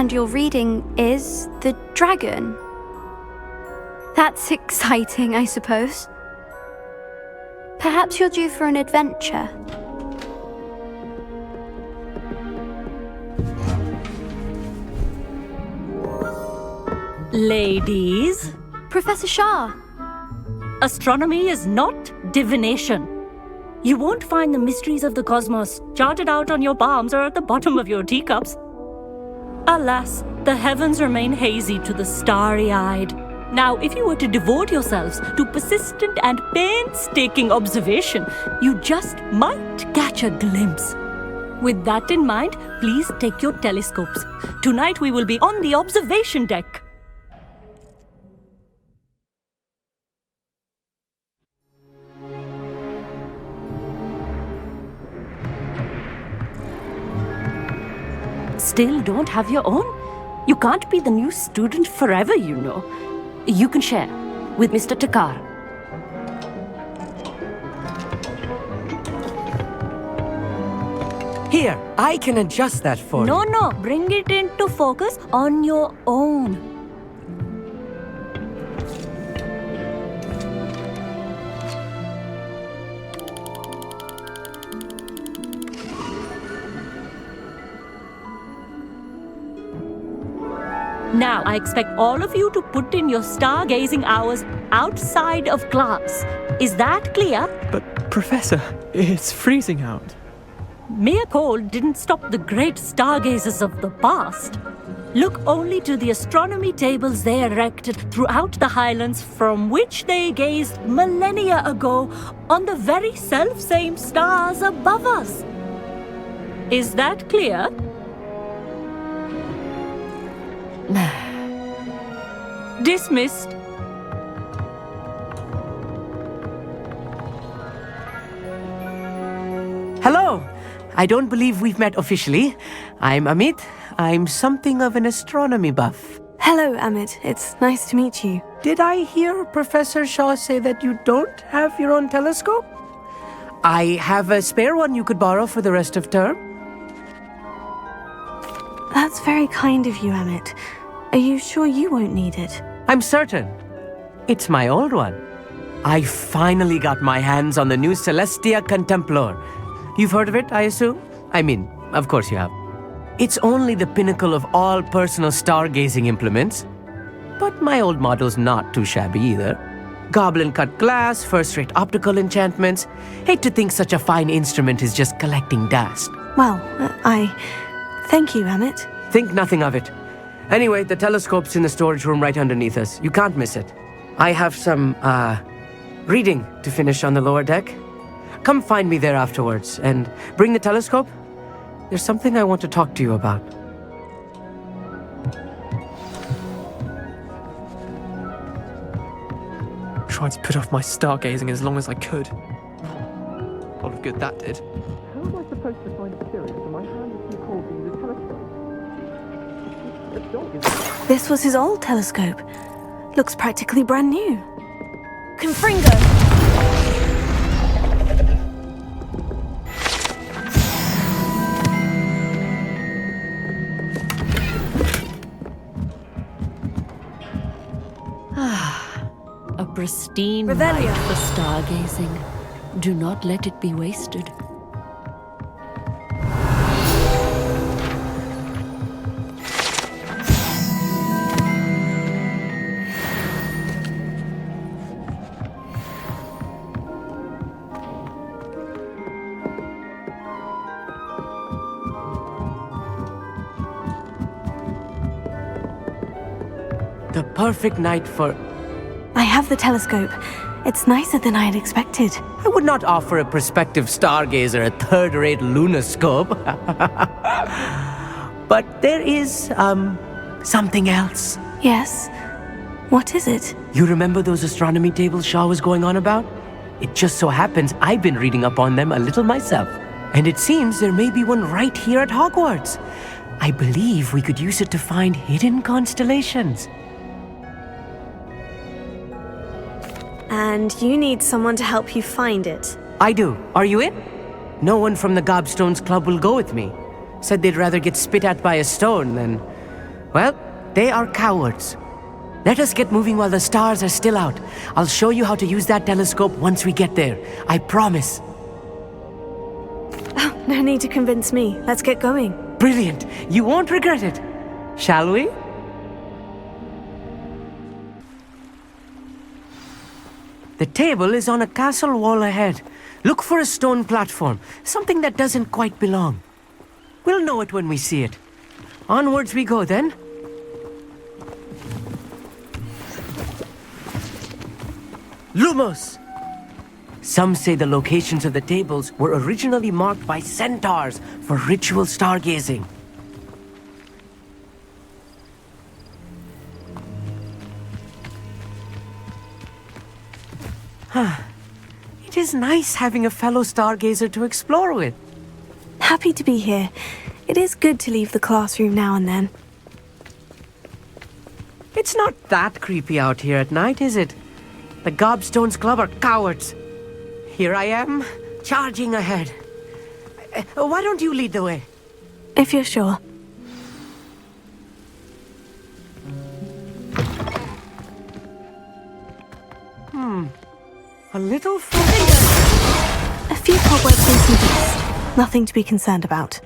And your reading is the dragon. That's exciting, I suppose. Perhaps you're due for an adventure. Ladies, Professor Shah. astronomy is not divination. You won't find the mysteries of the cosmos charted out on your palms or at the bottom of your teacups. Alas, the heavens remain hazy to the starry-eyed. Now, if you were to devote yourselves to persistent and painstaking observation, you just might catch a glimpse. With that in mind, please take your telescopes. Tonight we will be on the observation deck. Still don't have your own? You can't be the new student forever, you know. You can share with Mr. Takar. Here, I can adjust that for you. No, bring it into focus on your own. Now, I expect all of you to put in your stargazing hours outside of class. Is that clear? But, Professor, it's freezing out. Mere cold didn't stop the great stargazers of the past. Look only to the astronomy tables they erected throughout the highlands from which they gazed millennia ago on the very self-same stars above us. Is that clear? Dismissed. Hello! I don't believe we've met officially. I'm Amit. I'm something of an astronomy buff. Hello, Amit. It's nice to meet you. Did I hear Professor Shaw say that you don't have your own telescope? I have a spare one you could borrow for the rest of term. That's very kind of you, Amit. Are you sure you won't need it? I'm certain. It's my old one. I finally got my hands on the new Celestia Contemplar. You've heard of it, I assume? I mean, of course you have. It's only the pinnacle of all personal stargazing implements. But my old model's not too shabby either. Goblin-cut glass, first-rate optical enchantments. Hate to think such a fine instrument is just collecting dust. Well, thank you, Amit. Think nothing of it. Anyway, the telescope's in the storage room right underneath us. You can't miss it. I have some, reading to finish on the lower deck. Come find me there afterwards, and bring the telescope. There's something I want to talk to you about. Tried to put off my stargazing as long as I could. A lot of good that did. How am I supposed to find Sirius when my hand is too cold to use a telescope? The dog is... This was his old telescope. Looks practically brand new. Confringo! A pristine Revelio. night for stargazing. Do not let it be wasted. The perfect night for... I have the telescope. It's nicer than I had expected. I would not offer a prospective stargazer a third-rate lunoscope. But there is, something else. Yes? What is it? You remember those astronomy tables Shaw was going on about? It just so happens I've been reading up on them a little myself. And it seems there may be one right here at Hogwarts. I believe we could use it to find hidden constellations. And you need someone to help you find it. I do. Are you in? No one from the Gobstones Club will go with me. Said they'd rather get spit at by a stone than Well, they are cowards. Let us get moving while the stars are still out. I'll show you how to use that telescope once we get there. I promise. Oh, no need to convince me. Let's get going. Brilliant. You won't regret it. Shall we? The table is on a castle wall ahead. Look for a stone platform, something that doesn't quite belong. We'll know it when we see it. Onwards we go then. Lumos! Some say the locations of the tables were originally marked by centaurs for ritual stargazing. It is nice having a fellow stargazer to explore with. Happy to be here. It is good to leave the classroom now and then. It's not that creepy out here at night, is it? The Gobstones Club are cowards. Here I am, charging ahead. Why don't you lead the way? If you're sure. A little familiar. A few cobwebs and some dust. Nothing to be concerned about.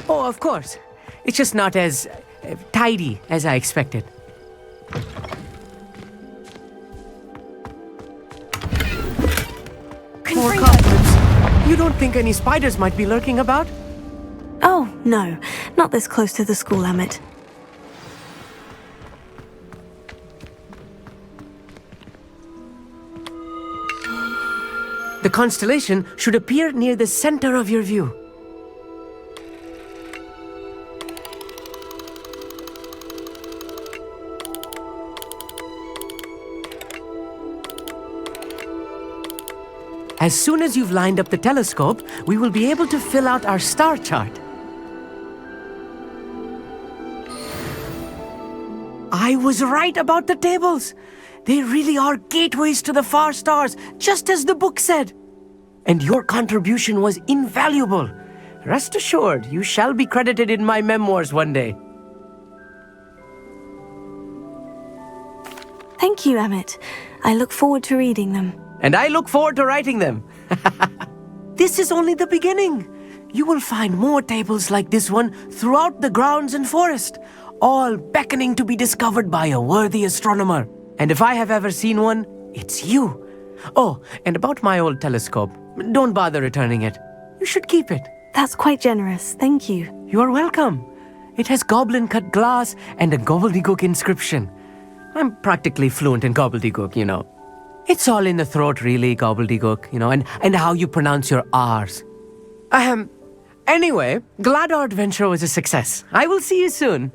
Oh, of course. It's just not as tidy as I expected. More cobwebs. You don't think any spiders might be lurking about? Oh, no. Not this close to the school, Emmett. The constellation should appear near the center of your view. As soon as you've lined up the telescope, we will be able to fill out our star chart. I was right about the tables. They really are gateways to the far stars, just as the book said. And your contribution was invaluable. Rest assured, you shall be credited in my memoirs one day. Thank you, Emmett. I look forward to reading them. And I look forward to writing them. This is only the beginning. You will find more tables like this one throughout the grounds and forest, all beckoning to be discovered by a worthy astronomer. And if I have ever seen one, it's you. Oh, and about my old telescope, don't bother returning it. You should keep it. That's quite generous. Thank you. You are welcome. It has goblin-cut glass and a gobbledygook inscription. I'm practically fluent in gobbledygook, you know. It's all in the throat, really, gobbledygook, you know, and how you pronounce your R's. Anyway, glad our adventure was a success. I will see you soon.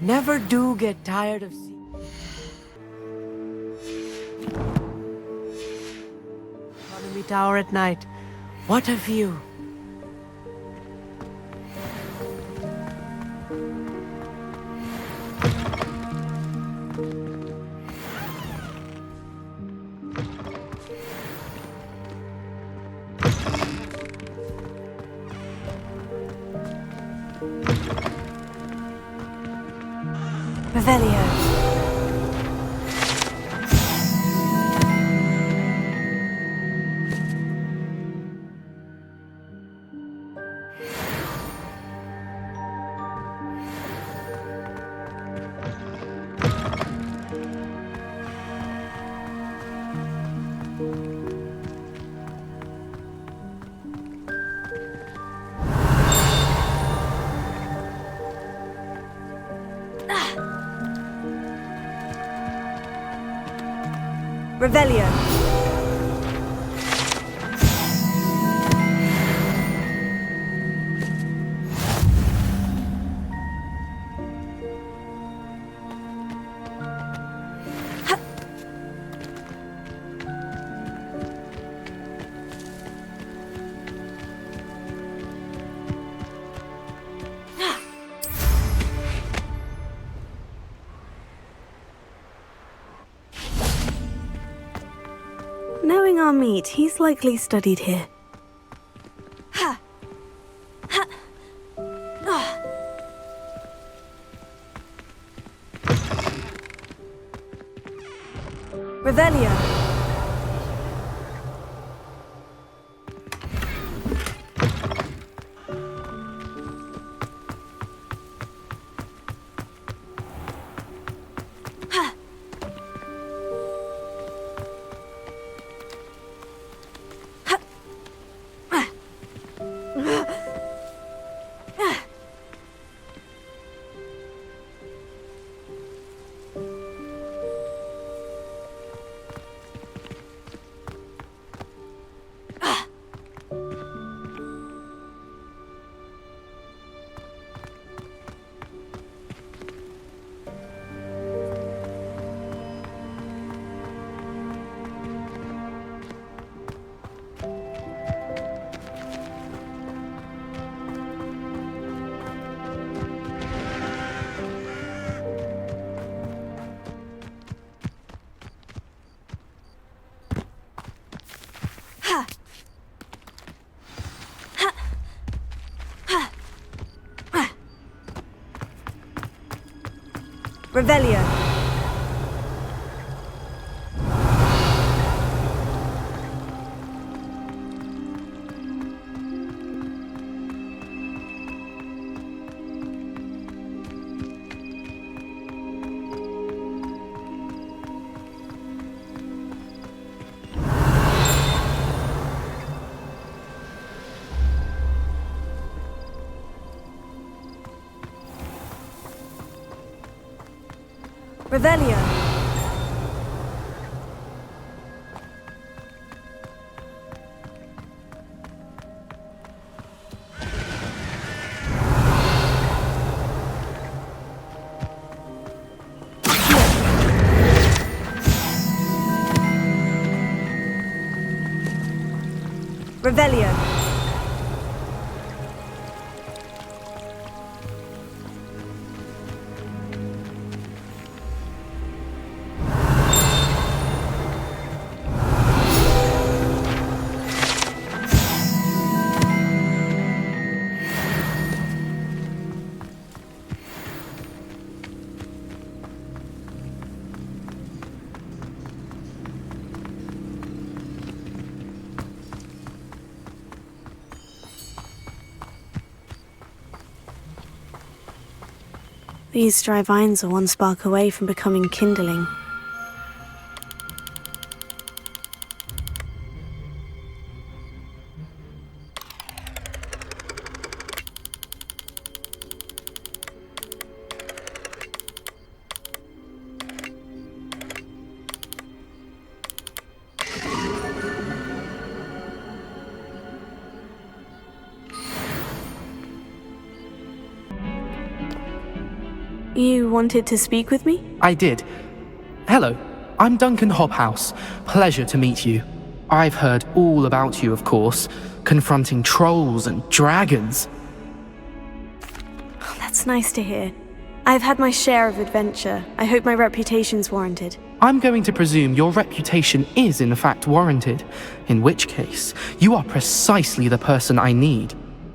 Never do get tired of seeing. Astronomy tower at night. What a view. Revelio. Revelio. Knowing our meat, he's likely studied here. Revelio. Revelio. Revelio. Revelio. These dry vines are one spark away from becoming kindling. You wanted to speak with me? I did. Hello, I'm Duncan Hobhouse. Pleasure to meet you. I've heard all about you, of course, confronting trolls and dragons. Oh, that's nice to hear. I've had my share of adventure. I hope my reputation's warranted. I'm going to presume your reputation is in fact warranted, in which case, you are precisely the person I need.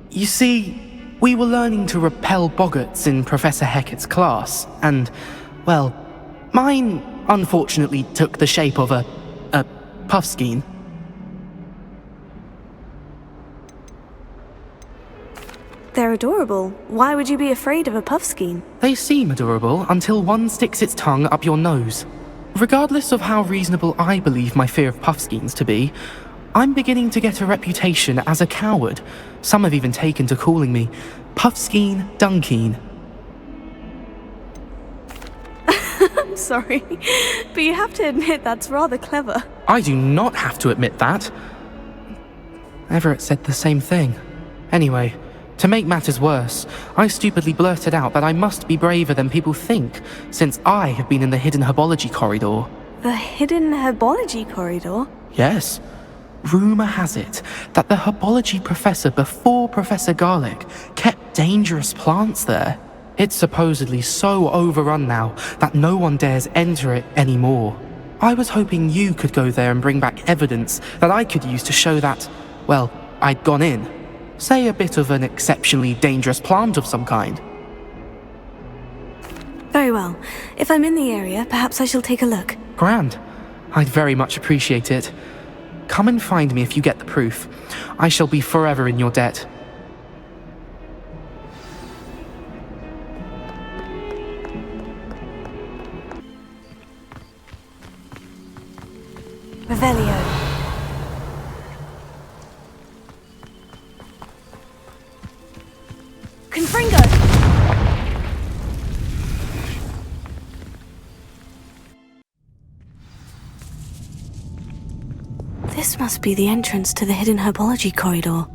You see, we were learning to repel boggarts in Professor Hecat's class, and, well, mine unfortunately took the shape of a puffskein. They're adorable. Why would you be afraid of a puffskein? They seem adorable until one sticks its tongue up your nose. Regardless of how reasonable I believe my fear of puffskeins to be, I'm beginning to get a reputation as a coward. Some have even taken to calling me Puffskein Dunkeen. I'm sorry, but you have to admit that's rather clever. I do not have to admit that. Everett said the same thing. Anyway, to make matters worse, I stupidly blurted out that I must be braver than people think, since I have been in the hidden herbology corridor. The hidden herbology corridor? Yes. Rumour has it that the herbology professor before Professor Garlick kept dangerous plants there. It's supposedly so overrun now that no one dares enter it anymore. I was hoping you could go there and bring back evidence that I could use to show that, well, I'd gone in. Say a bit of an exceptionally dangerous plant of some kind. Very well. If I'm in the area, perhaps I shall take a look. Grand. I'd very much appreciate it. Come and find me if you get the proof. I shall be forever in your debt. Revelio. Confringo! This must be the entrance to the hidden herbology corridor.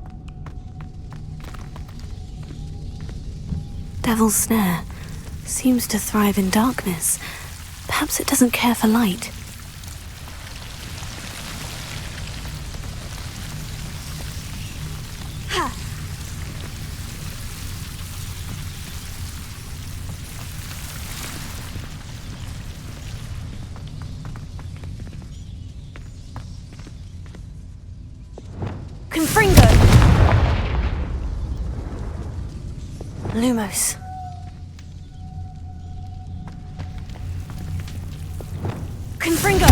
Devil's Snare seems to thrive in darkness. Perhaps it doesn't care for light. Confringo! Lumos. Confringo!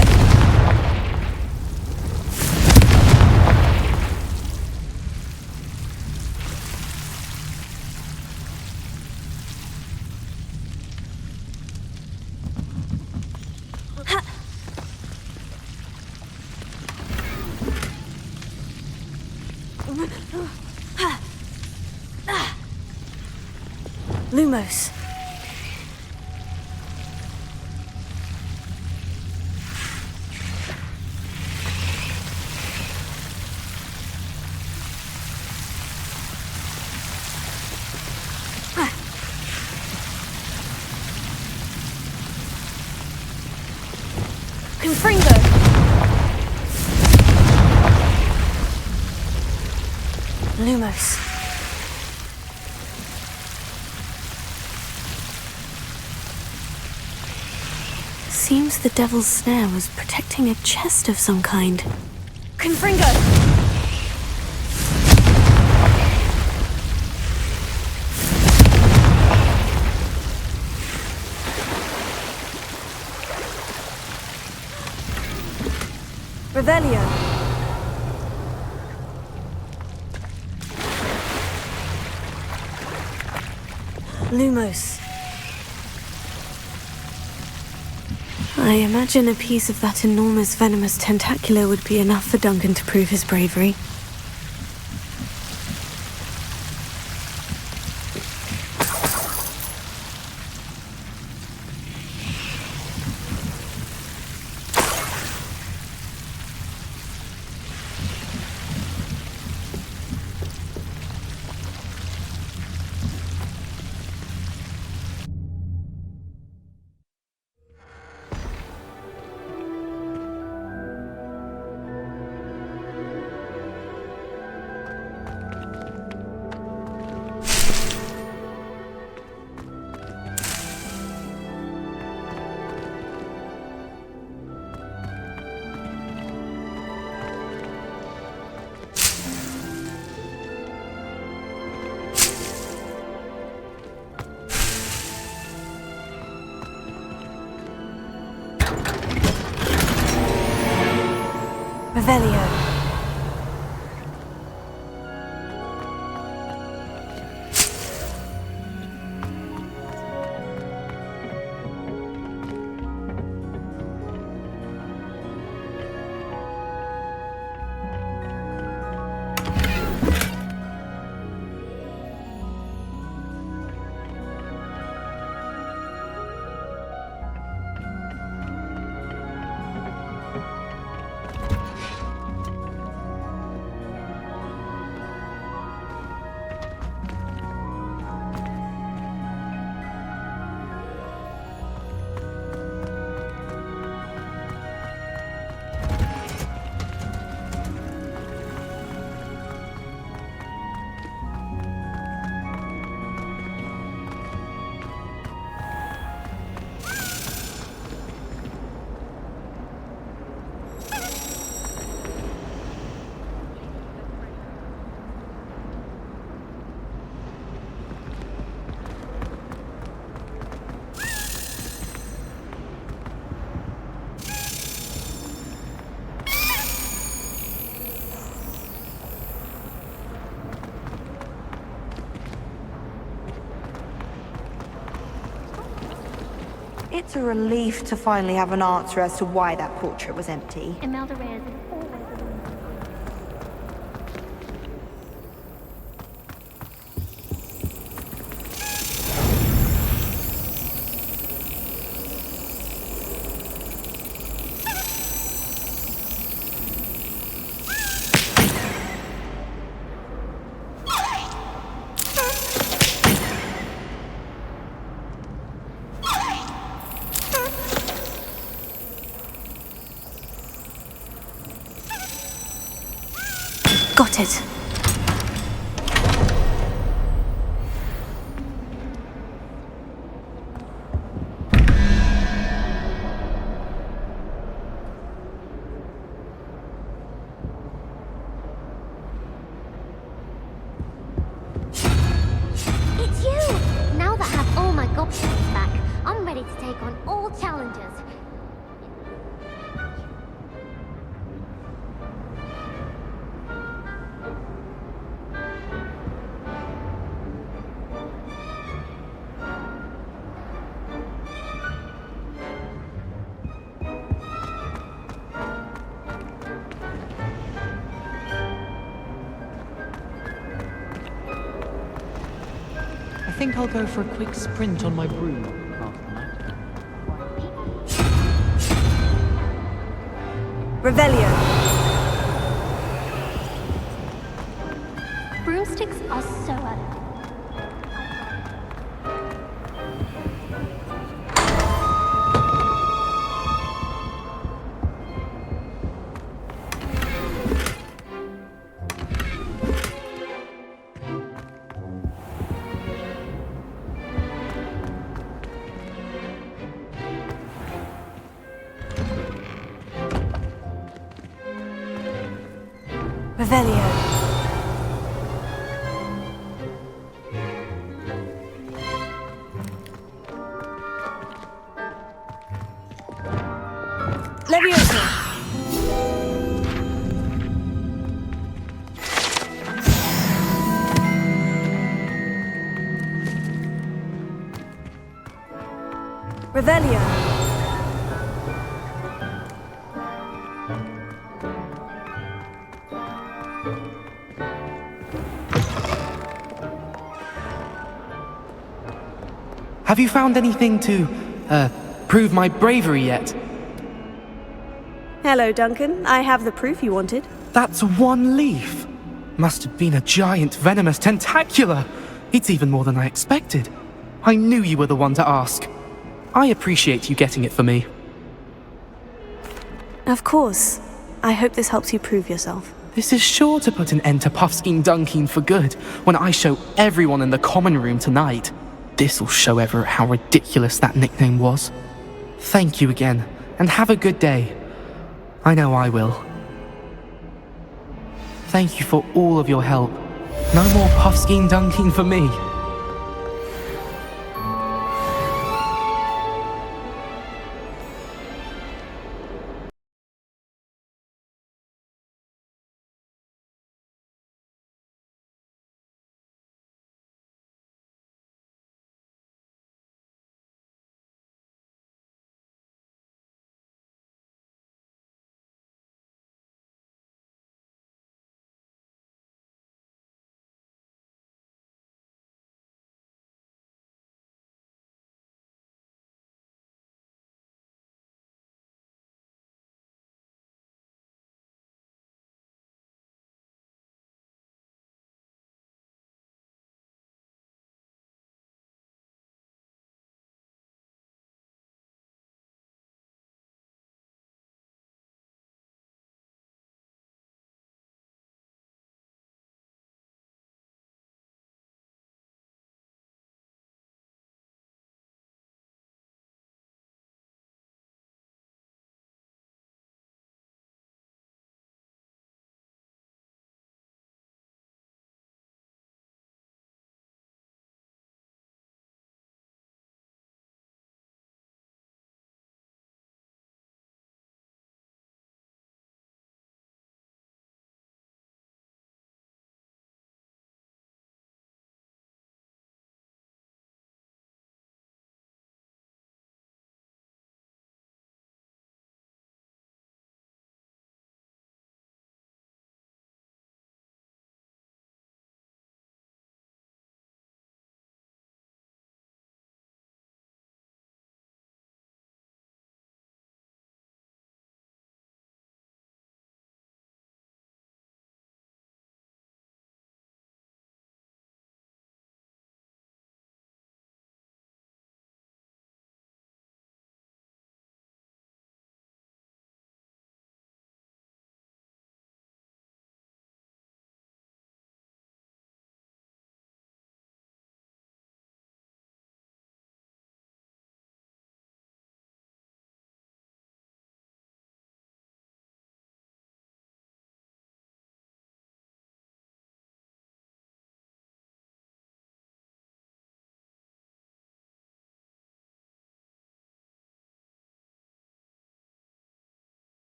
Lumos. Confringo. Lumos. Seems the Devil's Snare was protecting a chest of some kind. Confringo! Revelio. Lumos. I imagine a piece of that enormous venomous tentacular would be enough for Duncan to prove his bravery. Revelio. It's a relief to finally have an answer as to why that portrait was empty. Imelda Reyes is always a woman. Got it. It's you! Now that I have all my gobstones back, I'm ready to take on all challenges. I think I'll go for a quick sprint on my broom after the night. Revelio. Broomsticks are so elegant. Revelio. Leviosa. Revelio. Have you found anything to, prove my bravery yet? Hello, Duncan. I have the proof you wanted. That's one leaf. Must have been a giant venomous tentacula. It's even more than I expected. I knew you were the one to ask. I appreciate you getting it for me. Of course. I hope this helps you prove yourself. This is sure to put an end to Puffskein Dunkin for good when I show everyone in the common room tonight. This'll show Everett how ridiculous that nickname was. Thank you again, and have a good day. I know I will. Thank you for all of your help. No more Puffskein Dunkin for me.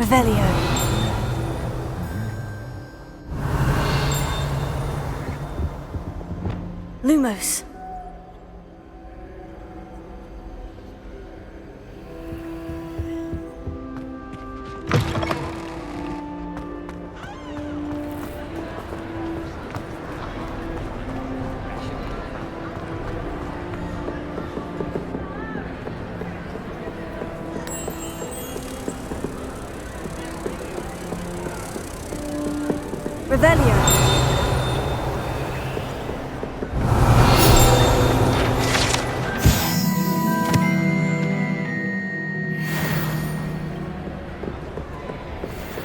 Revelio. Lumos. Revelio.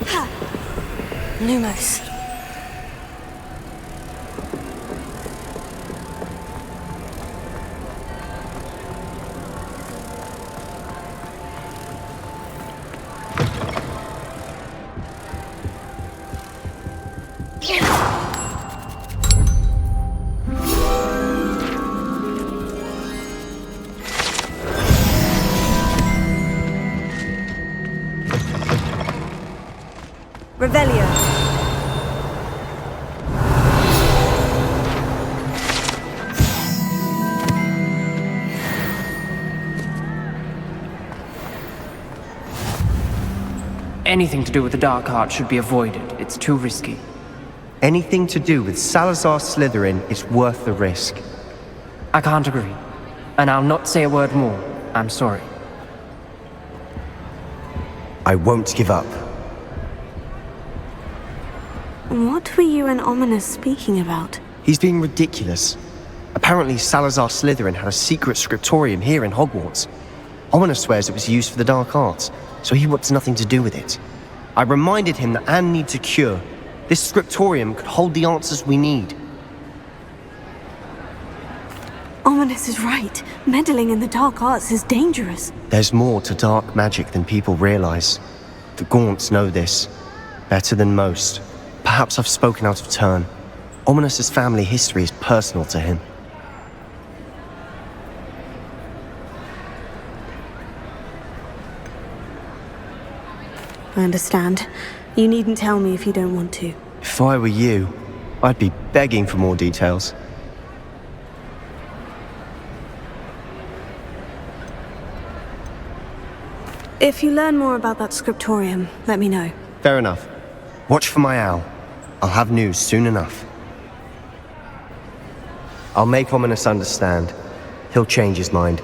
Ha! Lumos. Revelio. Anything to do with the dark arts should be avoided. It's too risky. Anything to do with Salazar Slytherin is worth the risk. I can't agree. And I'll not say a word more. I'm sorry. I won't give up. What were you and Ominous speaking about? He's being ridiculous. Apparently Salazar Slytherin had a secret scriptorium here in Hogwarts. Ominous swears it was used for the dark arts, so he wants nothing to do with it. I reminded him that Anne needs a cure. This scriptorium could hold the answers we need. Ominous is right. Meddling in the dark arts is dangerous. There's more to dark magic than people realize. The Gaunts know this better than most. Perhaps I've spoken out of turn. Ominous's family history is personal to him. I understand. You needn't tell me if you don't want to. If I were you, I'd be begging for more details. If you learn more about that scriptorium, let me know. Fair enough. Watch for my owl. I'll have news soon enough. I'll make Ominous understand. He'll change his mind.